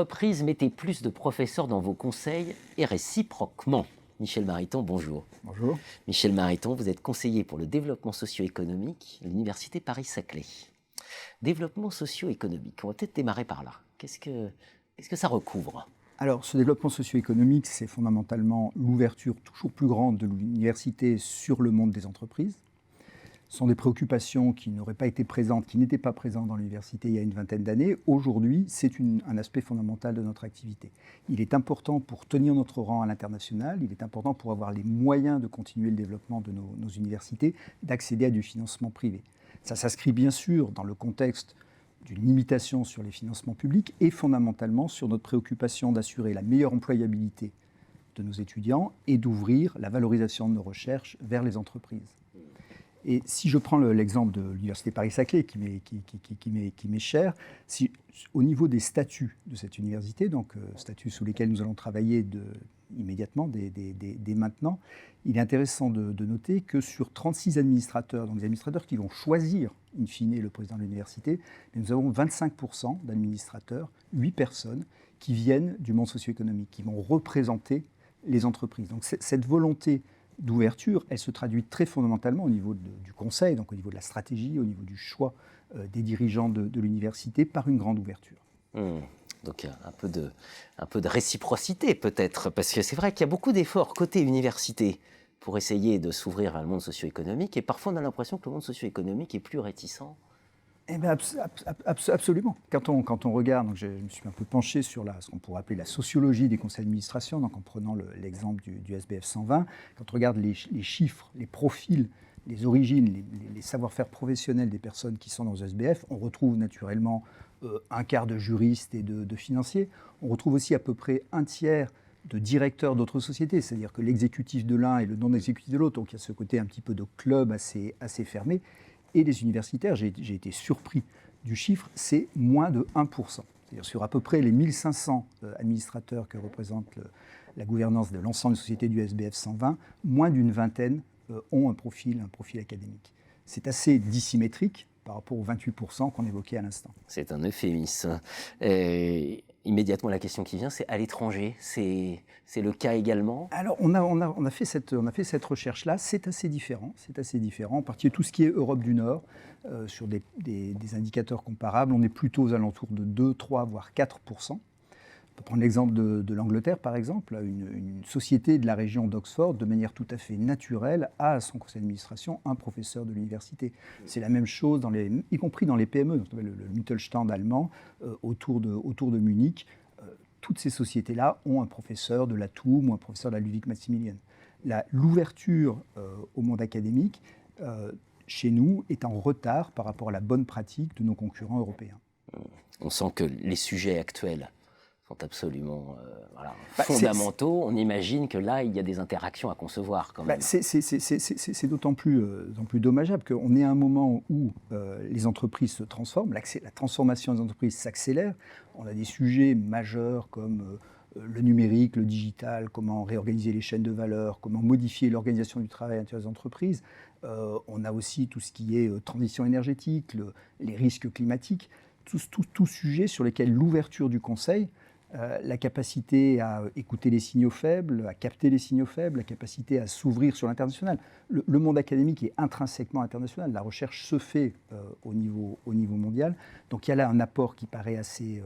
entreprises, mettez plus de professeurs dans vos conseils et réciproquement. Michel Mariton, bonjour. Bonjour. Michel Mariton, vous êtes conseiller pour le développement socio-économique à l'Université Paris-Saclay. Développement socio-économique, on va peut-être démarrer par là. Qu'est-ce que ça recouvre ? Alors, ce développement socio-économique, c'est fondamentalement l'ouverture toujours plus grande de l'université sur le monde des entreprises. Ce sont des préoccupations qui n'auraient pas été présentes, qui n'étaient pas présentes dans l'université il y a une vingtaine d'années. Aujourd'hui, c'est un aspect fondamental de notre activité. Il est important pour tenir notre rang à l'international, il est important pour avoir les moyens de continuer le développement de nos universités, d'accéder à du financement privé. Ça s'inscrit bien sûr dans le contexte d'une limitation sur les financements publics et fondamentalement sur notre préoccupation d'assurer la meilleure employabilité de nos étudiants et d'ouvrir la valorisation de nos recherches vers les entreprises. Et si je prends l'exemple de l'Université Paris-Saclay, qui m'est cher, au niveau des statuts de cette université, donc statuts sous lesquels nous allons travailler immédiatement, dès maintenant, il est intéressant de noter que sur 36 administrateurs, donc des administrateurs qui vont choisir, in fine, le président de l'université, nous avons 25% d'administrateurs, 8 personnes, qui viennent du monde socio-économique, qui vont représenter les entreprises. Donc cette volonté d'ouverture, elle se traduit très fondamentalement au niveau du conseil, donc au niveau de la stratégie, au niveau du choix des dirigeants de l'université, par une grande ouverture. Donc un peu de réciprocité peut-être, parce que c'est vrai qu'il y a beaucoup d'efforts côté université pour essayer de s'ouvrir vers le monde socio-économique, et parfois on a l'impression que le monde socio-économique est plus réticent. Eh bien, absolument. Quand on regarde, donc je me suis un peu penché sur ce qu'on pourrait appeler la sociologie des conseils d'administration, donc en prenant l'exemple du SBF 120, quand on regarde les chiffres, les profils, les origines, les savoir-faire professionnels des personnes qui sont dans le SBF, on retrouve naturellement un quart de juristes et de financiers. On retrouve aussi à peu près un tiers de directeurs d'autres sociétés, c'est-à-dire que l'exécutif de l'un et le non-exécutif de l'autre, donc il y a ce côté un petit peu de club assez fermé. Et les universitaires, j'ai été surpris du chiffre, c'est moins de 1%. C'est-à-dire sur à peu près les 1500 administrateurs que représente la gouvernance de l'ensemble des sociétés du SBF 120, moins d'une vingtaine ont un profil académique. C'est assez dissymétrique par rapport aux 28% qu'on évoquait à l'instant. C'est un euphémisme. Immédiatement, la question qui vient, c'est à l'étranger. C'est le cas également ? Alors, on a fait cette recherche-là. C'est assez différent. En partie, tout ce qui est Europe du Nord, sur des indicateurs comparables, on est plutôt aux alentours de 2, 3, voire 4%. On peut prendre l'exemple de l'Angleterre, par exemple. Une société de la région d'Oxford, de manière tout à fait naturelle, a à son conseil d'administration un professeur de l'université. C'est la même chose, y compris dans les PME, le Mittelstand allemand, autour de Munich. Toutes ces sociétés-là ont un professeur de la TUM ou un professeur de la Ludwig-Maximilian. L'ouverture au monde académique, chez nous, est en retard par rapport à la bonne pratique de nos concurrents européens. On sent que les sujets actuels sont absolument fondamentaux. On imagine que là, il y a des interactions à concevoir quand même. C'est d'autant plus dommageable qu'on est à un moment où les entreprises se transforment, la transformation des entreprises s'accélère. On a des sujets majeurs comme le numérique, le digital, comment réorganiser les chaînes de valeur, comment modifier l'organisation du travail à l'intérieur des entreprises. On a aussi tout ce qui est transition énergétique, les risques climatiques, tout sujet sur lesquels l'ouverture du conseil, la capacité à écouter les signaux faibles, à capter les signaux faibles, la capacité à s'ouvrir sur l'international. Le monde académique est intrinsèquement international. La recherche se fait au niveau mondial. Donc il y a là un apport qui paraît assez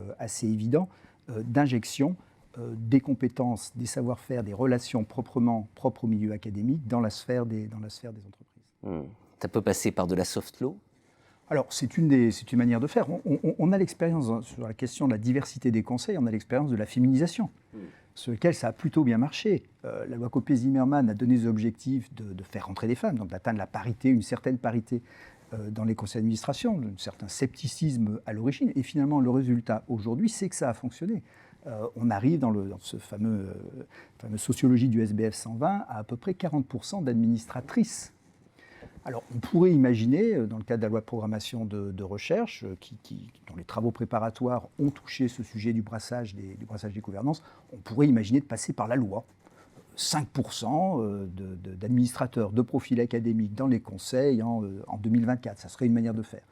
évident d'injection des compétences, des savoir-faire, des relations propres au milieu académique dans la sphère des entreprises. Ça peut passer par de la soft law ? Alors, c'est une manière de faire. On a l'expérience sur la question de la diversité des conseils, on a l'expérience de la féminisation, sur lequel ça a plutôt bien marché. La loi Copé-Zimmermann a donné des objectifs de faire rentrer des femmes, donc d'atteindre la parité, une certaine parité dans les conseils d'administration, un certain scepticisme à l'origine. Et finalement, le résultat aujourd'hui, c'est que ça a fonctionné. On arrive dans ce fameux sociologie du SBF 120 à peu près 40% d'administratrices. Alors, on pourrait imaginer, dans le cadre de la loi de programmation de recherche, dont les travaux préparatoires ont touché ce sujet du brassage des gouvernances, on pourrait imaginer de passer par la loi. 5% d'administrateurs de profil académique dans les conseils en 2024, ça serait une manière de faire.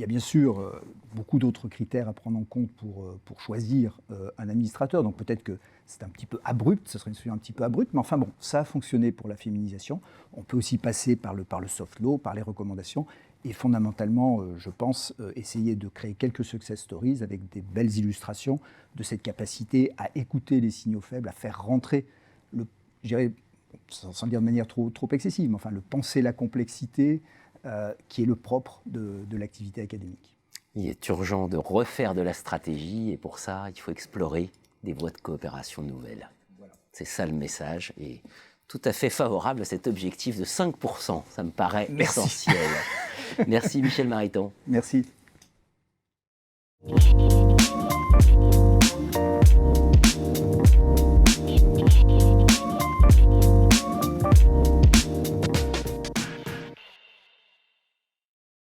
il y a bien sûr beaucoup d'autres critères à prendre en compte pour choisir un administrateur. Donc peut-être que c'est un petit peu abrupt, ce serait une solution un petit peu abrupte, mais enfin bon, ça a fonctionné pour la féminisation. On peut aussi passer par le soft law, par les recommandations, et fondamentalement, je pense, essayer de créer quelques success stories avec des belles illustrations de cette capacité à écouter les signaux faibles, à faire rentrer je dirais, sans dire de manière trop excessive, mais enfin le penser la complexité, qui est le propre de l'activité académique. Il est urgent de refaire de la stratégie et pour ça, il faut explorer des voies de coopération nouvelles. Voilà. C'est ça le message et tout à fait favorable à cet objectif de 5%. Ça me paraît essentiel. Merci Michel Mariton. Merci.